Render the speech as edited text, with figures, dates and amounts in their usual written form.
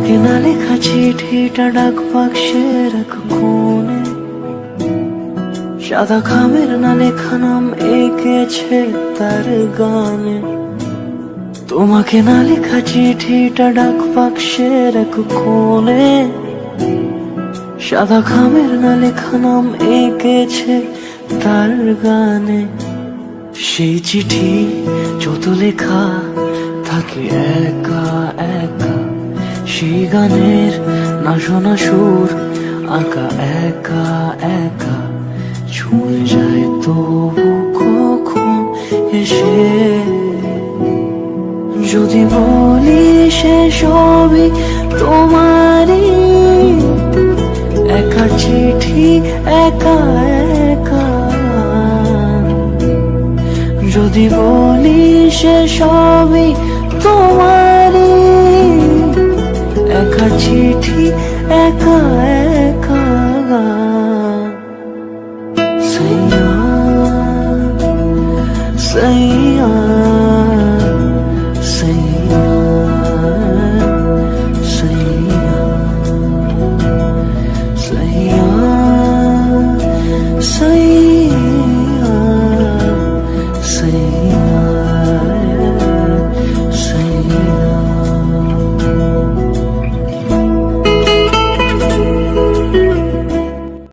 তোমাকে না লেখা চিঠিটা ডাক বাক্সের এক কোণে, সাদা খামের না লেখা নাম এঁকেছে তার গানে। তোমাকে না লেখা চিঠিটা ডাক বাক্সের এক কোণে, সাদা খামের না লেখা নাম এঁকেছে তার গানে। সেই চিঠি যত লেখা থাকে একা একা, সেই গানের না শোনা সুর আঁকা একা একা, ছুঁয়ে যায় তবু কখন এসে। যদি বলি সে সবই তোমারই, একা চিঠি একা একা। যদি বলি সে সবই তোমারই, একা চিঠি একা একা।